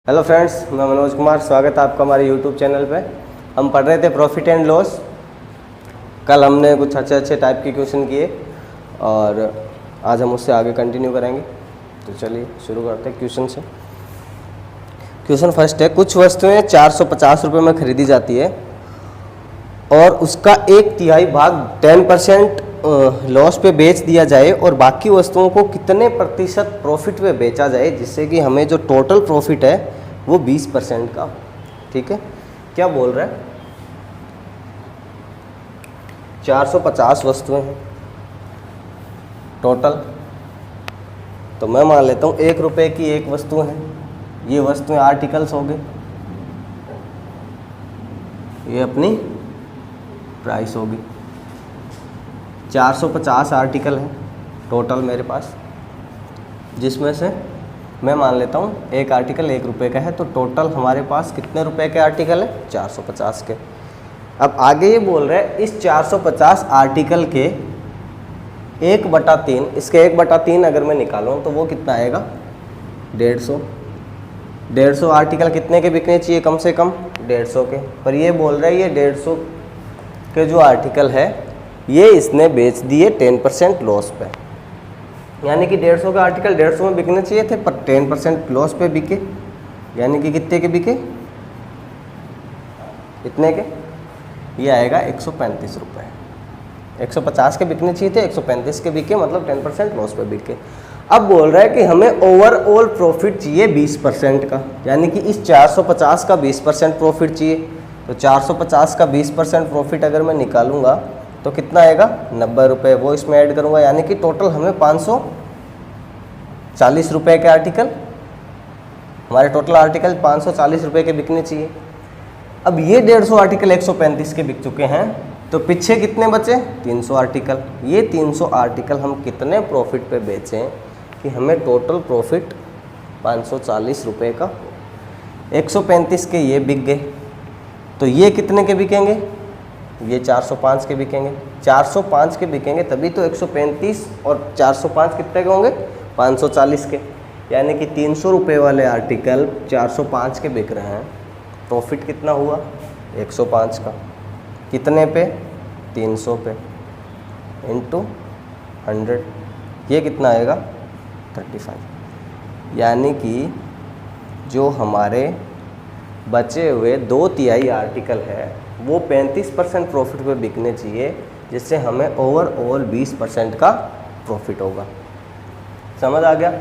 Hello friends, मैं मनोज कुमार। स्वागत है आपका हमारे यूट्यूब चैनल पे। हम पढ़ रहे थे प्रॉफिट एंड लॉस। कल हमने कुछ अच्छे टाइप के क्वेश्चन किए और आज हम उससे आगे कंटिन्यू करेंगे। तो चलिए शुरू करते हैं क्वेश्चन से। क्वेश्चन फर्स्ट है, कुछ वस्तुएं 450 रुपये में खरीदी जाती है और उसका 1/3 भाग 10% लॉस पे बेच दिया जाए और बाकी वस्तुओं को कितने प्रतिशत प्रॉफिट पे बेचा जाए जिससे कि हमें जो टोटल प्रॉफिट है वो 20% का। ठीक है, क्या बोल रहा है? 450 वस्तुएं हैं टोटल। तो मैं मान लेता हूँ 1 रुपये की एक वस्तु है। ये वस्तुएं आर्टिकल्स हो गए, ये अपनी प्राइस होगी। 450 आर्टिकल है टोटल मेरे पास, जिसमें से मैं मान लेता हूँ एक आर्टिकल 1 रुपये का है। तो टोटल हमारे पास कितने रुपए के आर्टिकल है? 450 के। अब आगे ये बोल रहे हैं इस 450 आर्टिकल के 1/3, इसके 1/3 अगर मैं निकालूँ तो वो कितना आएगा? 150 आर्टिकल कितने के बिकने चाहिए? कम से कम 150 के। पर ये बोल रहे हैं ये 150 के जो आर्टिकल है ये इसने बेच दिए 10% लॉस पे। यानी कि 150 के आर्टिकल 150 में बिकने चाहिए थे पर 10% लॉस पे बिके। यानी कि कितने के बिके? कितने के? ये आएगा 135 रुपये। 150 के बिकने चाहिए थे, 135 के बिके, मतलब 10% लॉस पे बिके। अब बोल रहा है कि हमें ओवरऑल प्रॉफिट चाहिए 20% का। यानी कि इस 450 का 20% प्रॉफिट चाहिए। तो 450 का 20% प्रॉफिट अगर मैं निकालूंगा तो कितना आएगा? 90 रुपये। वो इसमें ऐड करूंगा, यानी कि टोटल हमें 540 रुपये के आर्टिकल, हमारे टोटल आर्टिकल 540 रुपये के बिकने चाहिए। अब ये 150 आर्टिकल 135 के बिक चुके हैं, तो पीछे कितने बचे? 300 आर्टिकल। ये 300 आर्टिकल हम कितने प्रॉफिट पे बेचें कि हमें टोटल प्रॉफिट 540 रुपये का? 135 के ये बिक गए, तो ये कितने के बिकेंगे? ये 405 के बिकेंगे। 405 के बिकेंगे तभी तो 135 और 405 कितने के होंगे? 540 के। यानी कि 300 रुपये वाले आर्टिकल 405 के बिक रहे हैं। प्रॉफिट कितना हुआ? 105 का। कितने पे? 300 पे इंटू 100, ये कितना आएगा? 35। यानी कि जो हमारे बचे हुए 2/3 आर्टिकल है वो 35% प्रॉफिट पे बिकने चाहिए, जिससे हमें ओवरऑल 20% का प्रॉफिट होगा। समझ आ गया?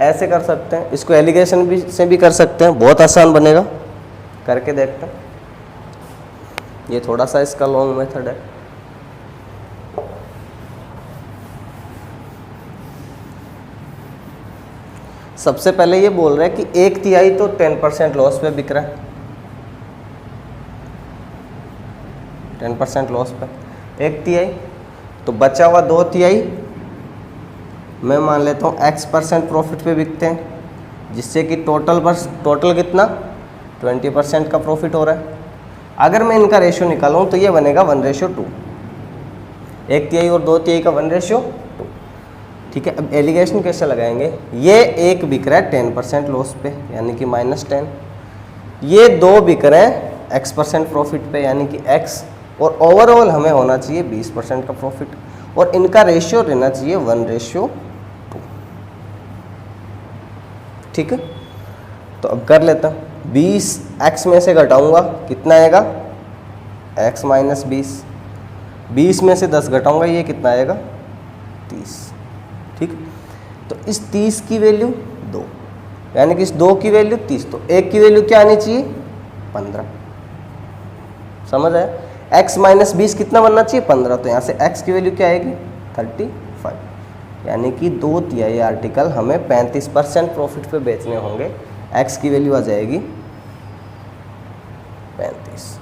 ऐसे कर सकते हैं, इसको एलिगेशन भी से भी कर सकते हैं, बहुत आसान बनेगा। करके देखते हैं। ये थोड़ा सा इसका लॉन्ग मेथड है। सबसे पहले ये बोल रहे हैं कि 1/3 तो 10% लॉस पे बिक रहा है। 10% लॉस पे 1/3, तो बचा हुआ 2/3 मैं मान लेता हूँ x% प्रॉफिट पे बिकते हैं, जिससे कि टोटल कितना? 20% का प्रॉफिट हो रहा है। अगर मैं इनका रेशियो निकालूँ तो ये बनेगा 1:2। 1/3 और 2/3 का 1:2। ठीक है, अब एलिगेशन कैसे लगाएंगे? ये एक बिक रहा है 10% लॉस पे, यानी कि -10। ये 2 बिक रहे हैं x% प्रॉफिट पे, यानी कि x, और ओवरऑल हमें होना चाहिए 20% का प्रॉफिट, और इनका रेशियो रहना चाहिए 1:2। ठीक है, तो अब कर लेता हूँ। 20 x में से घटाऊंगा, कितना आएगा? x - 20। 20 में से 10 घटाऊंगा, ये कितना आएगा? 30। ठीक, तो इस 30 की वैल्यू 2, यानी कि इस 2 की वैल्यू 30, तो 1 की वैल्यू क्या आनी चाहिए? 15। समझ आया? x - 20 कितना बनना चाहिए? 15। तो यहाँ से x की वैल्यू क्या आएगी? 35। यानी कि 2/3 आर्टिकल हमें 35% प्रॉफिट पे बेचने होंगे। x की वैल्यू आ जाएगी 35।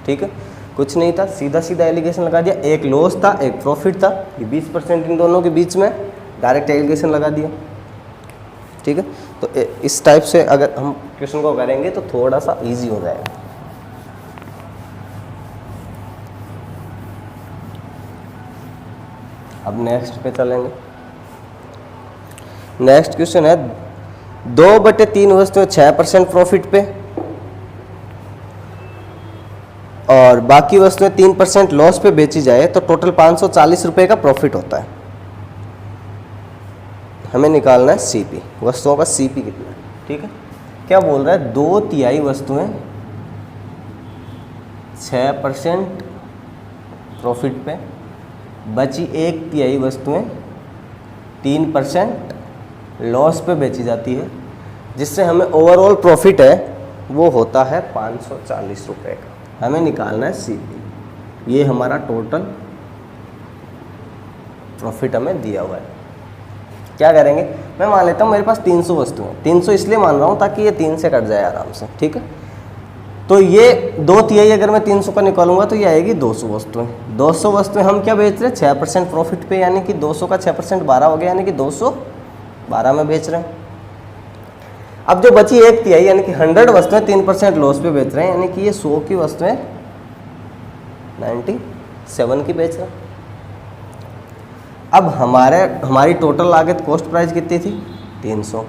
ठीक है, कुछ नहीं था, सीधा सीधा एलिगेशन लगा दिया। एक लॉस था, एक प्रॉफिट था, ये 20% इन दोनों के बीच में डायरेक्ट एलिगेशन लगा दिया। ठीक है, तो इस टाइप से अगर हम क्वेश्चन को करेंगे तो थोड़ा सा इजी हो जाएगा। अब नेक्स्ट पे चलेंगे। नेक्स्ट क्वेश्चन है, 2/3 वस्तुएं 6% प्रॉफिट पे और बाकी वस्तुएं 3% लॉस पे बेची जाए तो टोटल 540 रुपये का प्रॉफिट होता है। हमें निकालना है सीपी, वस्तुओं का सीपी कितना है। ठीक है, क्या बोल रहा है, 2/3 वस्तुएं 6% प्रॉफिट पे, बची 1/3 वस्तुएं 3% लॉस पे बेची जाती है, जिससे हमें ओवरऑल प्रॉफिट है वो होता है 540 रुपये का। हमें निकालना है सीपी, ये हमारा टोटल प्रॉफिट हमें दिया हुआ है। क्या करेंगे, मैं मान लेता हूँ मेरे पास 300 वस्तुएं, 300 इसलिए मान रहा हूँ ताकि ये 3 से कट जाए आराम से। ठीक है, तो ये 2/3 अगर मैं 300 का निकालूंगा तो ये आएगी 200 वस्तुएं। 200 वस्तुएं हम क्या बेच रहे हैं, 6% प्रॉफिट पे, यानी कि 200 का 6% 12 हो गया, यानी कि 212 में बेच रहे हैं। अब जो बची 1/3 यानी कि 100 वस्तुएं 3% लॉस पे बेच रहे हैं, यानी कि ये 100 की वस्तुएं 97 की बेच रहे हैं। अब हमारी टोटल लागत कॉस्ट प्राइस कितनी थी, 300।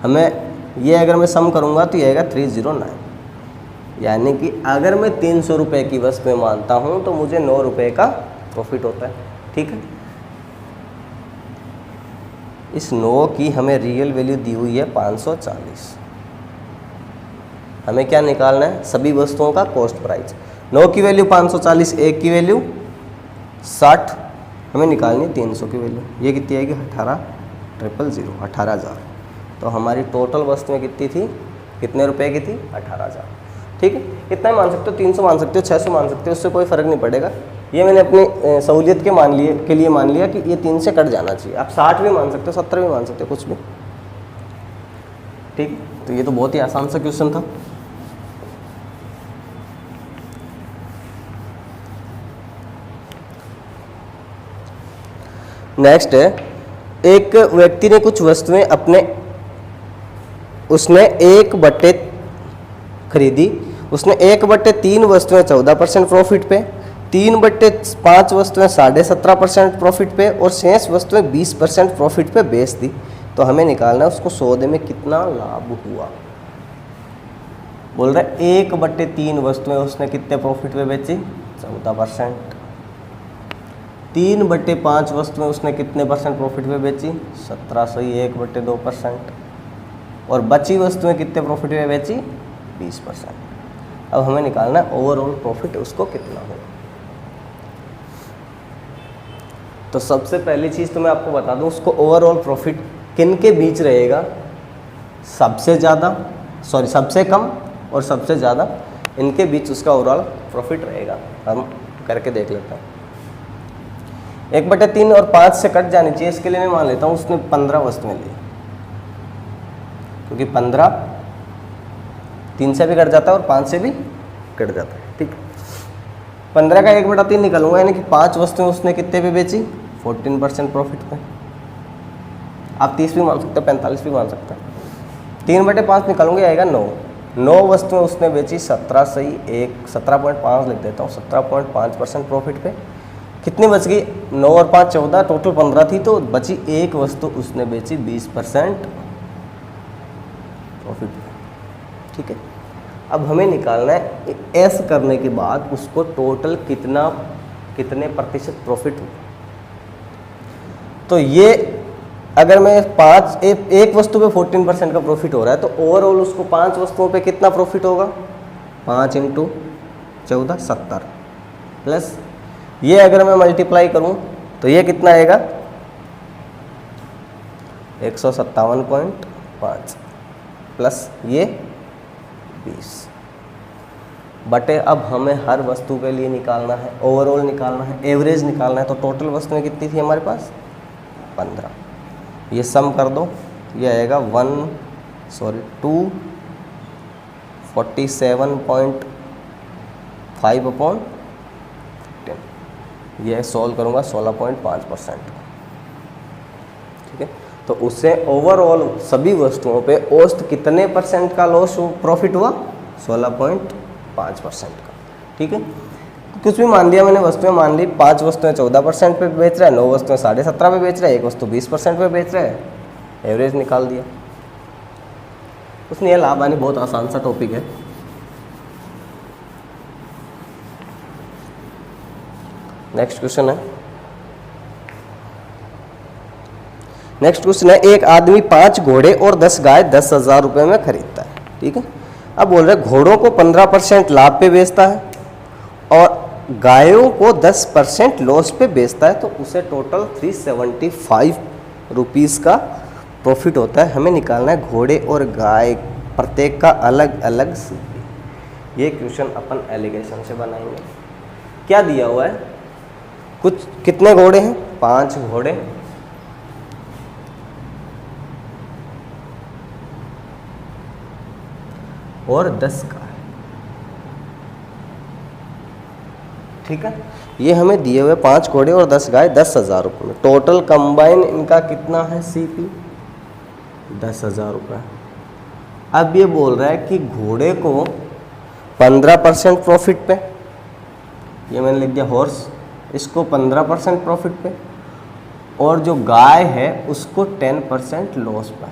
हमें ये अगर मैं सम करूंगा तो ये आएगा 309, यानी कि अगर मैं 300 रुपये की वस्तुएं मानता हूं तो मुझे 9 रुपये का प्रॉफिट होता है। ठीक है, इस 9 की हमें रियल वैल्यू दी हुई है 540। हमें क्या निकालना है, सभी वस्तुओं का कॉस्ट प्राइस। 9 की वैल्यू 540, 1 की वैल्यू 60, हमें निकालनी है 300 की वैल्यू। ये कितनी आएगी, 18,000, 18,000। तो हमारी टोटल वस्तुएं कितनी थी, कितने रुपए की थी, 18,000। ठीक है, इतना ही मान सकते हो, 300 मान सकते हो, 600 मान सकते हो, उससे कोई फ़र्क नहीं पड़ेगा। ये मैंने अपनी सहूलियत के लिए मान लिया कि ये 3 से कट जाना चाहिए। आप 60 भी मान सकते हो, 70 भी मान सकते हो, कुछ भी। ठीक, तो ये तो बहुत ही आसान सा क्वेश्चन था। नेक्स्ट है, एक व्यक्ति ने कुछ वस्तुएं उसने 1/3 खरीदी, उसने 1/3 वस्तुएं 14% प्रॉफिट पे, 3/5 वस्तुएं 17.5% प्रॉफिट पे और शेष वस्तुएं 20% प्रॉफिट पे बेच दी। तो हमें निकालना है उसको सौदे में कितना लाभ हुआ। बोल रहा है 1/3 वस्तुएं उसने कितने प्रॉफिट पे बेची, 14%। 3/5 वस्तुएं उसने कितने परसेंट प्रॉफिट पे बेची, 17, सही, 1/2%। और बची वस्तुएं कितने प्रॉफिट पे बेची, 20%। अब हमें निकालना है ओवरऑल प्रॉफिट उसको कितना हो। तो सबसे पहली चीज़ तो मैं आपको बता दूं, उसको ओवरऑल प्रॉफिट किन के बीच रहेगा, सबसे कम और सबसे ज़्यादा, इनके बीच उसका ओवरऑल प्रॉफिट रहेगा। हम करके देख लेते हैं। 1/3 और 5 से कट जानी चाहिए, इसके लिए मैं मान लेता हूँ उसने 15 वस्तुएं ली, क्योंकि 15 3 से भी कट जाता है और 5 से भी कट जाता है। ठीक, 15 का 1/3 निकालूंगा, यानी कि 5 वस्तुएं उसने कितने पे बेची, 14% प्रॉफिट पे। आप 30 भी मान सकते हो, 45 भी मान सकते हो। 3/5 निकालूंगे, आएगा 9 वस्तुएं उसने बेची, 17, सही, 17.5 लिख देता हूँ, 17.5% प्रॉफिट पे। कितनी बच गई, 9 और 5 14, टोटल 15 थी, तो बची एक वस्तु उसने बेची 20% प्रॉफिट पे। ठीक है, अब हमें निकालना है ऐसा करने के बाद उसको टोटल कितने प्रतिशत प्रॉफिट हुआ। तो ये अगर मैं एक वस्तु पे 14% का प्रॉफिट हो रहा है, तो ओवरऑल उसको 5 वस्तुओं पे कितना प्रॉफिट होगा, 5 × 14 70, प्लस ये अगर मैं मल्टीप्लाई करूं तो ये कितना आएगा, 157.5 प्लस ये 20 बटे। अब हमें हर वस्तु के लिए निकालना है, ओवरऑल निकालना है, एवरेज निकालना है। तो टोटल वस्तुएं कितनी थी हमारे पास, 15। ये सम कर दो, ये आएगा 247.5/10। ये सॉल्व करूँगा 16.5%। ठीक है, तो उससे ओवरऑल सभी वस्तुओं पे औसत कितने परसेंट का लॉस प्रॉफिट हुआ, 16.5% का। ठीक है, कुछ भी मान लिया मैंने, वस्तुएं मान ली, 5 वस्तुएं 14% पे बेच रहा है, 9 वस्तुएं 17.5 पे बेच रहा है, 1 वस्तु 20% पे बेच रहा है, एवरेज निकाल दिया। उसने ये लाभ हानि बहुत आसान सा टॉपिक है। नेक्स्ट क्वेश्चन है, एक आदमी 5 घोड़े और 10 गाय 10,000 रुपये में खरीदता है, ठीक है। अब बोल रहे घोड़ों को 15% लाभ पे बेचता है और गायों को 10% लॉस पे बेचता है, तो उसे टोटल 375 रुपीज़ का प्रॉफिट होता है। हमें निकालना है घोड़े और गाय प्रत्येक का अलग अलग सीपी। ये क्वेश्चन अपन एलिगेशन से बनाएंगे। क्या दिया हुआ है, कुछ कितने घोड़े हैं, 5 घोड़े और 10 गाय, ठीक है। ये हमें दिए हुए 5 घोड़े और 10 गाय 10,000 रुपये में। टोटल कंबाइन इनका कितना है सीपी, 10,000 रुपये। अब ये बोल रहा है कि घोड़े को 15% प्रॉफिट पे, ये मैंने लिख दिया हॉर्स, इसको 15% प्रॉफिट पे, और जो गाय है उसको 10% लॉस पे।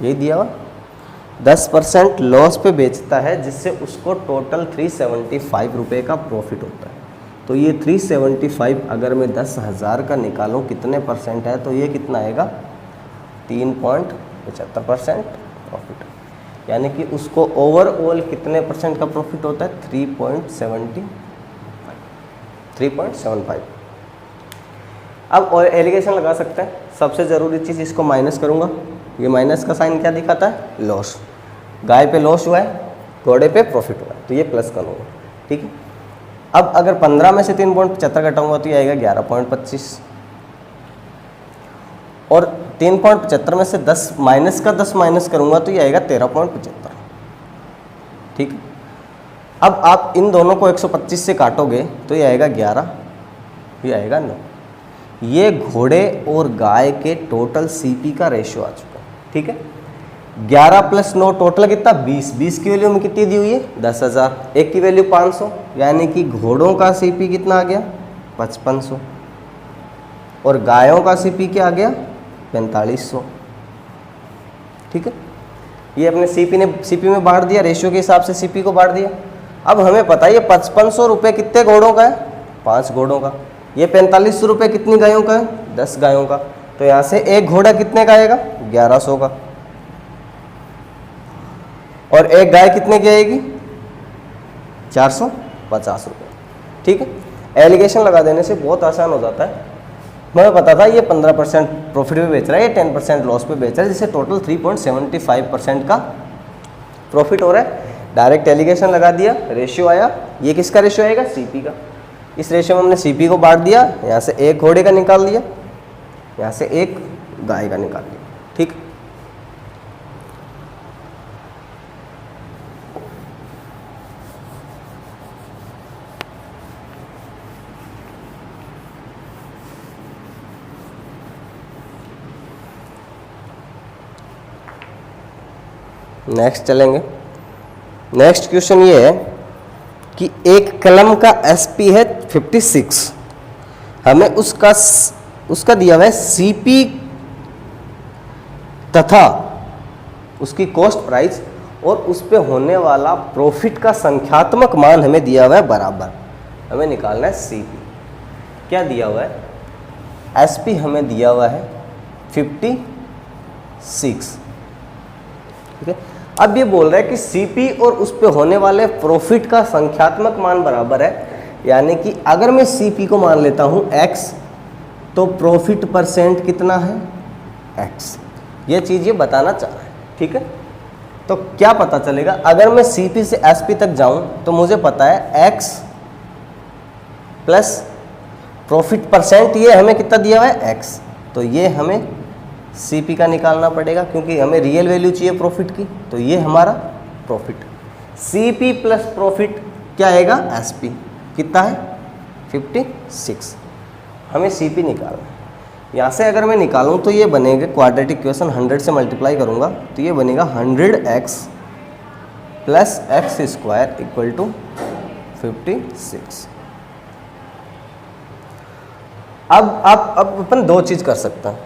यही दिया हुआ 10% लॉस पे बेचता है, जिससे उसको टोटल 375 रुपये का प्रॉफिट होता है। तो ये 375 अगर मैं 10,000 का निकालूं कितने परसेंट है, तो ये कितना आएगा 3.75% प्रॉफिट, यानी कि उसको ओवरऑल कितने परसेंट का प्रॉफिट होता है 3.75। अब और एलिगेशन लगा सकते हैं। सबसे ज़रूरी चीज़, इसको माइनस करूंगा, ये माइनस का साइन क्या दिखाता है, लॉस। गाय पे लॉस हुआ है, घोड़े पे प्रॉफिट हुआ है, तो ये प्लस करूँगा, ठीक है। अब अगर 15 में से 3.75 घटाऊंगा तो ये आएगा 11.25, और 3.75 में से 10 माइनस करूंगा तो ये आएगा 13.75, ठीक है। अब आप इन दोनों को 125 से काटोगे तो ये आएगा 11, ये आएगा 9। ये घोड़े और गाय के टोटल सीपी का रेशियो आ चुका है, ठीक है। 11 + 9 टोटल कितना 20, 20 की वैल्यू में कितनी दी हुई है 10,000, एक की वैल्यू 500, यानी कि घोड़ों का सीपी कितना आ गया 5500 और गायों का सीपी क्या आ गया 4500, ठीक है। ये अपने सीपी में बांट दिया, रेशियो के हिसाब से सीपी को बांट दिया। अब हमें पता है ये 5500 रुपये कितने घोड़ों का है, 5 घोड़ों का। ये 4500 रुपये कितनी गायों का है, 10 गायों का। तो यहाँ से एक घोड़ा कितने का आएगा 1100 का, और एक गाय कितने की आएगी 450 रुपये, ठीक है। एलिगेशन लगा देने से बहुत आसान हो जाता है। मुझे पता था ये 15% प्रॉफिट पे बेच रहा है, ये 10% लॉस पे बेच रहा है, जिससे टोटल 3.75% का प्रॉफिट हो रहा है। डायरेक्ट एलिगेशन लगा दिया, रेशियो आया। ये किसका रेशियो आएगा सीपी का। इस रेशियो में हमने सीपी को बांट दिया, यहाँ से एक घोड़े का निकाल दिया, यहाँ से एक गाय का निकाल दिया, ठीक। नेक्स्ट चलेंगे। नेक्स्ट क्वेश्चन ये है कि एक कलम का एसपी है 56, हमें उसका दिया हुआ है सीपी तथा उसकी कॉस्ट प्राइस और उस पे होने वाला प्रॉफिट का संख्यात्मक मान हमें दिया हुआ है बराबर। हमें निकालना है सीपी। क्या दिया हुआ है, एसपी हमें दिया हुआ है 56, ठीक है। अब ये बोल रहा है कि सीपी और उस पे होने वाले प्रॉफिट का संख्यात्मक मान बराबर है, यानी कि अगर मैं सीपी को मान लेता हूं x, तो प्रॉफिट परसेंट कितना है x। ये चीज़ ये बताना चाह रहा है, ठीक है। तो क्या पता चलेगा, अगर मैं सीपी से एसपी तक जाऊं तो मुझे पता है x प्लस प्रॉफिट परसेंट, ये हमें कितना दिया हुआ है x, तो ये हमें सीपी का निकालना पड़ेगा, क्योंकि हमें रियल वैल्यू चाहिए प्रॉफिट की। तो ये हमारा प्रॉफिट, सीपी प्लस प्रॉफिट क्या आएगा एसपी, कितना है 56। हमें सीपी निकालना है। यहाँ से अगर मैं निकालूँ तो ये बनेगा क्वाड्रेटिक इक्वेशन, 100 से मल्टीप्लाई करूँगा तो ये बनेगा 100x plus x square equal to 56। अब अपन दो चीज़ कर सकते हैं।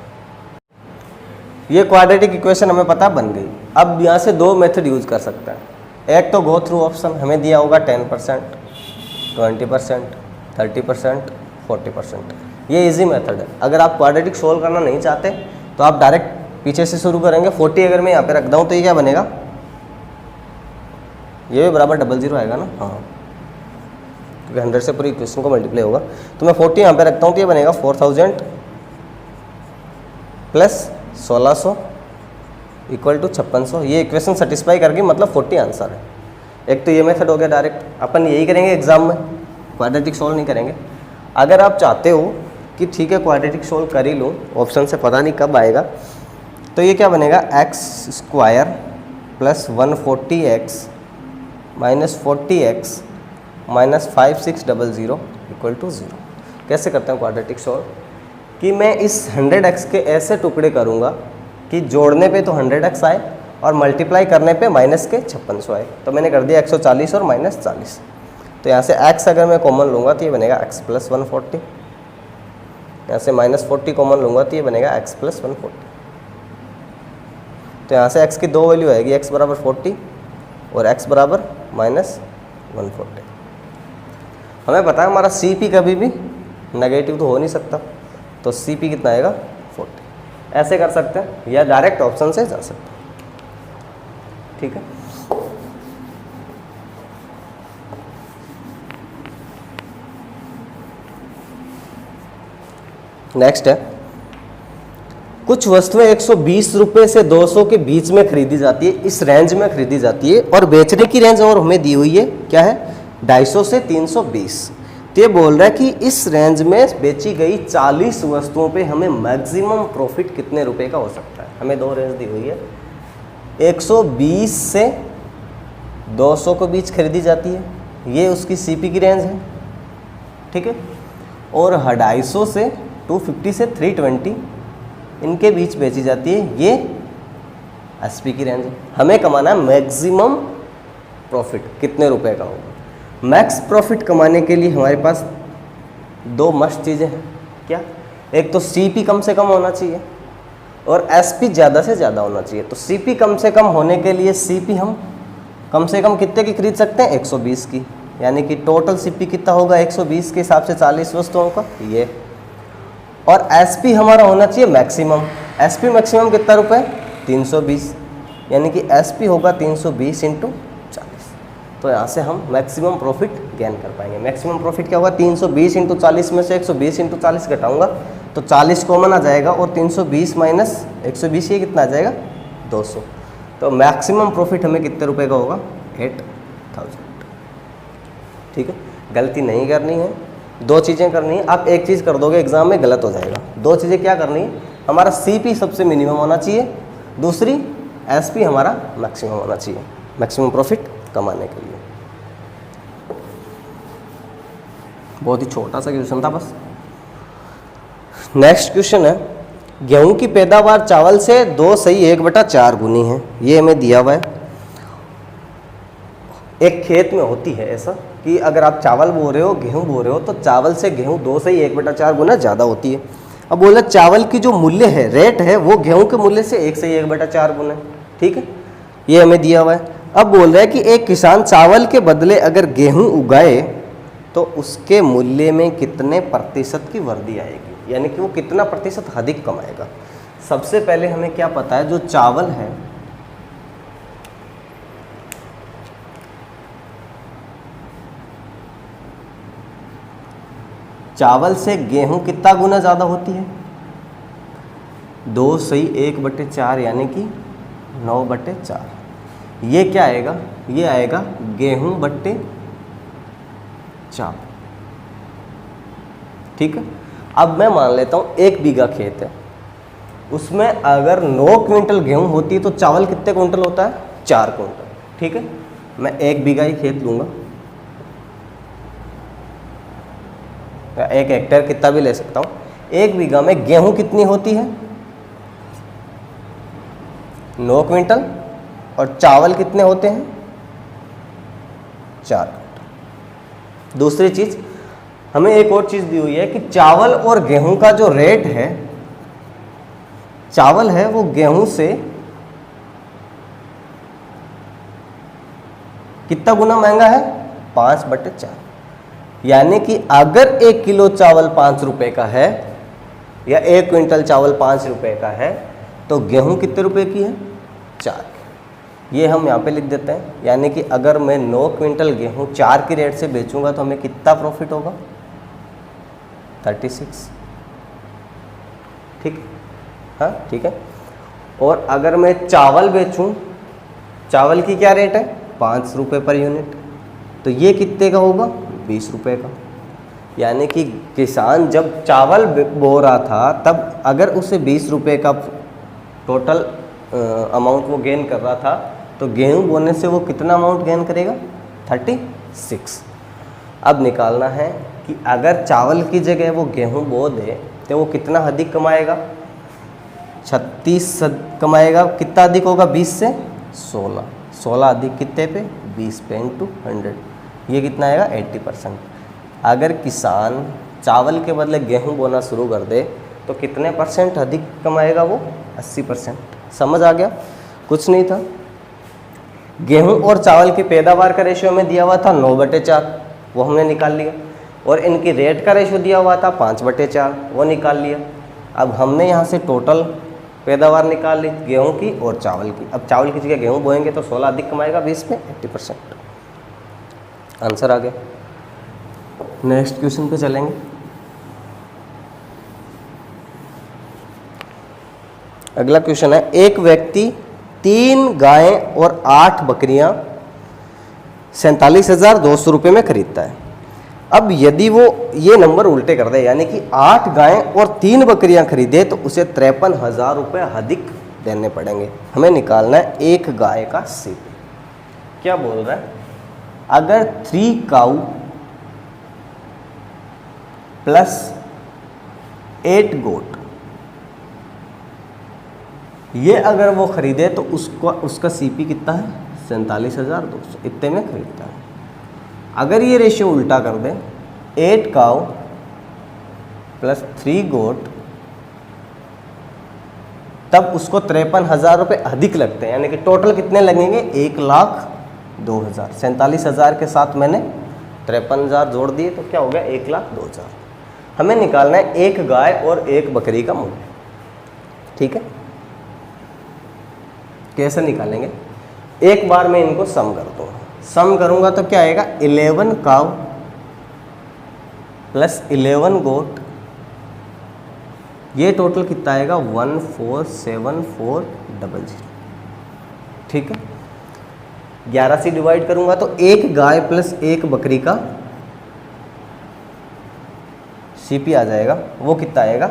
ये क्वाड्रेटिक इक्वेशन हमें पता बन गई। अब यहाँ से दो मेथड यूज कर सकते हैं। एक तो गो थ्रू ऑप्शन, हमें दिया होगा 10%, 20%, 30%, 40%। ये इजी मेथड है। अगर आप क्वाड्रेटिक सोल्व करना नहीं चाहते तो आप डायरेक्ट पीछे से शुरू करेंगे। 40 अगर मैं यहाँ पे रख दूँ तो ये क्या बनेगा, ये भी बराबर 00 आएगा ना, हाँ, क्योंकि 100 से पूरी इक्वेशन को मल्टीप्लाई होगा। तो मैं 40 यहाँ पे रखता हूँ तो ये बनेगा 4000 प्लस 1600 इक्वल टू 5600। ये इक्वेशन सेटिस्फाई करके मतलब 40 आंसर है। एक तो ये मेथड हो गया डायरेक्ट, अपन यही करेंगे एग्जाम में, क्वाड्रेटिक सोल्व नहीं करेंगे। अगर आप चाहते हो कि ठीक है क्वाड्रेटिक सोल्व कर ही लूँ, ऑप्शन से पता नहीं कब आएगा, तो ये क्या बनेगा, x² plus 140x minus 40x minus 5600 equal to 0। कैसे करते हैं क्वाड्रेटिक सोल्व, कि मैं इस 100x के ऐसे टुकड़े करूँगा कि जोड़ने पे तो 100x आए और मल्टीप्लाई करने पे माइनस के 5600 आए। तो मैंने कर दिया 140 और माइनस 40। तो यहाँ से x अगर मैं कॉमन लूँगा तो ये बनेगा x प्लस 140, यहाँ से माइनस 40 कॉमन लूँगा तो ये बनेगा x प्लस 140। तो यहाँ से x की दो वैल्यू आएगी, x बराबर 40 और x बराबर माइनस 140। हमें पता है हमारा CP कभी भी नेगेटिव तो हो नहीं सकता, तो CP कितना आएगा 40। ऐसे कर सकते हैं या डायरेक्ट ऑप्शन से जा सकते हैं, ठीक है। नेक्स्ट है, कुछ वस्तुएं 120 रुपए से 200 के बीच में खरीदी जाती है, इस रेंज में खरीदी जाती है और बेचने की रेंज और हमें दी हुई है क्या है, 250 से 320। तो ये बोल रहा है कि इस रेंज में बेची गई 40 वस्तुओं पे हमें मैक्सिमम प्रॉफिट कितने रुपए का हो सकता है। हमें दो रेंज दी हुई है, 120 से 200 के बीच खरीदी जाती है, ये उसकी CP की रेंज है, ठीक है। और 250 से 250 से 320 इनके बीच बेची जाती है, ये SP की रेंज है। हमें कमाना है मैक्सिमम प्रॉफिट कितने रुपए का होगा। मैक्स प्रॉफिट कमाने के लिए हमारे पास दो मस्ट चीज़ें हैं, क्या, एक तो CP कम से कम होना चाहिए और SP ज़्यादा से ज़्यादा होना चाहिए। तो CP कम से कम होने के लिए CP हम कम से कम कितने की खरीद सकते हैं, 120 की, यानी कि टोटल CP कितना होगा 120 के हिसाब से 40 वस्तुओं का ये। और SP हमारा होना चाहिए मैक्सिमम, SP मैक्सिमम कितना रुपए, 320, यानी कि SP होगा 320 इंटू 40। तो यहाँ से हम मैक्सिमम प्रॉफिट गेन कर पाएंगे। मैक्सिमम प्रॉफिट क्या होगा, 320 इंटू 40 में से 120 इंटू 40 घटाऊंगा तो 40 कॉमन आ जाएगा और 320 माइनस 120 ये कितना आ जाएगा, 200। तो मैक्सिमम प्रॉफिट हमें कितने रुपए का होगा, 8000, ठीक है। गलती नहीं करनी है, दो चीज़ें करनी है। आप एक चीज़ कर दोगे एग्जाम में गलत हो जाएगा। दो चीज़ें क्या करनी है, हमारा CP सबसे मिनिमम होना चाहिए, दूसरी SP हमारा मैक्सिमम होना चाहिए, मैक्सिमम प्रॉफिट कमाने के लिए। बहुत ही छोटा सा क्वेश्चन था बस। नेक्स्ट क्वेश्चन है, गेहूं की पैदावार चावल से 2/4 गुनी है, ये हमें दिया हुआ है। एक खेत में होती है ऐसा कि अगर आप चावल बो रहे हो, गेहूं बो रहे हो, तो चावल से गेहूं 2/4 गुना ज़्यादा होती है। अब बोला चावल की जो मूल्य है, रेट है, वो गेहूं के मूल्य से 1/4 गुना है, ठीक है, ये हमें दिया हुआ है। अब बोल रहा है कि एक किसान चावल के बदले अगर गेहूं उगाए तो उसके मूल्य में कितने प्रतिशत की वृद्धि आएगी, यानी कि वो कितना प्रतिशत अधिक कमाएगा। सबसे पहले हमें क्या पता है, जो चावल है चावल से गेहूं कितना गुना ज़्यादा होती है, 2/1/4 यानी कि 9/4। ये क्या आएगा, ये आएगा गेहूं बट्टे चावल, ठीक है। अब मैं मान लेता हूँ 1 बीघा खेत है, उसमें अगर 9 क्विंटल गेहूं होती है तो चावल कितने क्विंटल होता है, 4 क्विंटल, ठीक है। मैं 1 बीघा ही खेत लूँगा, 1 हेक्टेयर कितना भी ले सकता हूँ। 1 बीघा में गेहूं कितनी होती है, 9 क्विंटल, और चावल कितने होते हैं, 4 क्विंटल। दूसरी चीज, हमें एक और चीज दी हुई है कि चावल और गेहूं का जो रेट है, चावल है वो गेहूं से कितना गुना महंगा है? 5/4। यानी कि अगर 1 किलो चावल 5 रुपए का है या 1 क्विंटल चावल 5 रुपए का है तो गेहूं कितने रुपए की है? 4। ये हम यहाँ पे लिख देते हैं। यानी कि अगर मैं 9 क्विंटल गेहूं 4 की रेट से बेचूंगा तो हमें कितना प्रॉफिट होगा? 36। ठीक, हाँ ठीक है। और अगर मैं चावल बेचूं, चावल की क्या रेट है? 5 रुपये पर यूनिट, तो ये कितने का होगा? 20 रुपये का। यानी कि किसान जब चावल बो रहा था तब अगर उसे 20 रुपये का टोटल अमाउंट वो गेन कर रहा था तो गेहूं बोने से वो कितना अमाउंट गेन करेगा? 36। अब निकालना है कि अगर चावल की जगह वो गेहूं बो दे तो वो कितना अधिक कमाएगा? 36 कमाएगा। कितना अधिक होगा? 20 से 16। 16 अधिक कितने पे? 20 पे इंटू 100। ये कितना आएगा? 80%। अगर किसान चावल के बदले गेहूं बोना शुरू कर दे तो कितने % अधिक कमाएगा वो? 80%। समझ आ गया? कुछ नहीं था। गेहूं और चावल की पैदावार का रेशियो में दिया हुआ था 9/4, वो हमने निकाल लिया। और इनकी रेट का रेशियो दिया हुआ था 5/4, वो निकाल लिया। अब हमने यहाँ से टोटल पैदावार निकाल ली गेहूं की और चावल की। अब चावल की जगह गेहूं बोएंगे तो 16 अधिक कमाएगा 20 में, 80%। आंसर आ गया। नेक्स्ट क्वेश्चन पे चलेंगे। अगला क्वेश्चन है, एक व्यक्ति 3 गायें और 8 बकरियां 47,200 रुपये में खरीदता है। अब यदि वो ये नंबर उल्टे कर दे, यानी कि 8 गायें और 3 बकरियां खरीदे तो उसे 53,000 रुपये अधिक देने पड़ेंगे। हमें निकालना है एक गाय का सीपी। क्या बोल रहा है? अगर 3 काऊ प्लस 8 गोट, ये अगर वो खरीदे तो उसका सीपी कितना है? 47,200। इतने में खरीदता है। अगर ये रेशियो उल्टा कर दें, 8 काऊ प्लस 3 गोट, तब उसको 53,000 रुपये अधिक लगते हैं। यानी कि टोटल कितने लगेंगे? 1,02,000। 47,000 के साथ मैंने 53,000 जोड़ दिए तो क्या हो गया? 1,02,000। हमें निकालना है एक गाय और एक बकरी का मूल्य। ठीक है, कैसे निकालेंगे? एक बार मैं इनको सम कर दूंगा। सम करूंगा तो क्या आएगा? 11 काऊ प्लस 11 गोट, ये टोटल कितना आएगा? 147400। ठीक है, 11 से डिवाइड करूंगा तो एक गाय प्लस एक बकरी का सीपी आ जाएगा। वो कितना आएगा?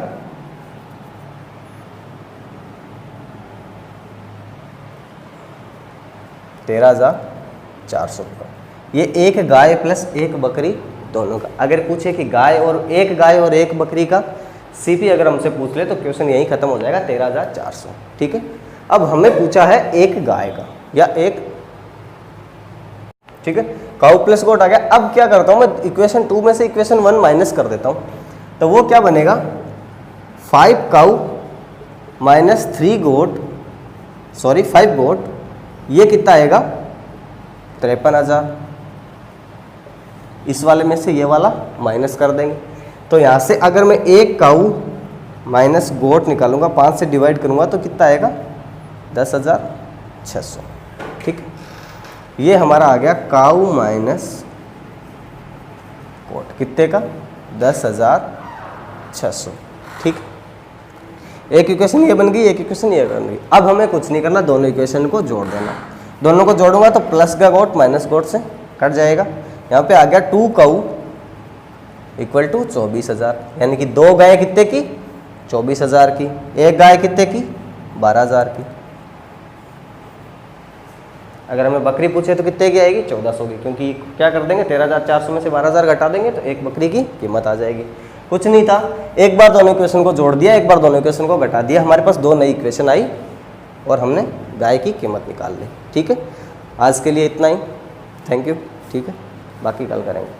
13,400 रुपये। ये एक गाय प्लस एक बकरी दोनों का। अगर पूछे कि गाय और एक बकरी का सीपी अगर हमसे पूछ ले तो क्वेश्चन यहीं खत्म हो जाएगा, 13,400। ठीक है, अब हमें पूछा है एक गाय का या एक, ठीक है, काऊ प्लस गोट आ गया। अब क्या करता हूं मैं? इक्वेशन 2 में से इक्वेशन 1 माइनस कर देता हूं, तो वो क्या बनेगा? 5 काऊ माइनस 3 गोट, सॉरी 5 गोट, ये कितना आएगा? 53,000। इस वाले में से ये वाला माइनस कर देंगे तो यहाँ से अगर मैं एक काऊ माइनस गोट निकालूंगा, 5 से डिवाइड करूंगा तो कितना आएगा? 10,600। ठीक, ये हमारा आ गया काऊ माइनस गोट, कितने का? 10,600। ठीक, एक इक्वेशन ये बन गई, एक इक्वेशन ये बन गई। अब हमें कुछ नहीं करना, दोनों इक्वेशन को जोड़ देना। दोनों को जोड़ूंगा तो प्लस का गोट माइनस गोट से कट जाएगा। यहाँ पे आ गया 2 काऊ इक्वल टू 24,000, यानी कि 2 गाय कितने की? 24,000 की। एक गाय कितने की? 12,000 की। अगर हमें बकरी पूछे तो कितने की आएगी? 1400 की, क्योंकि क्या कर देंगे? 13,400 में से 12,000 घटा देंगे तो एक बकरी की कीमत आ जाएगी। कुछ नहीं था, एक बार दोनों इक्वेशन को जोड़ दिया, एक बार दोनों इक्वेशन को घटा दिया, हमारे पास 2 नई इक्वेशन आई और हमने गाय की कीमत निकाल ली। ठीक है, आज के लिए इतना ही। Thank you. ठीक है, बाकी कल करेंगे।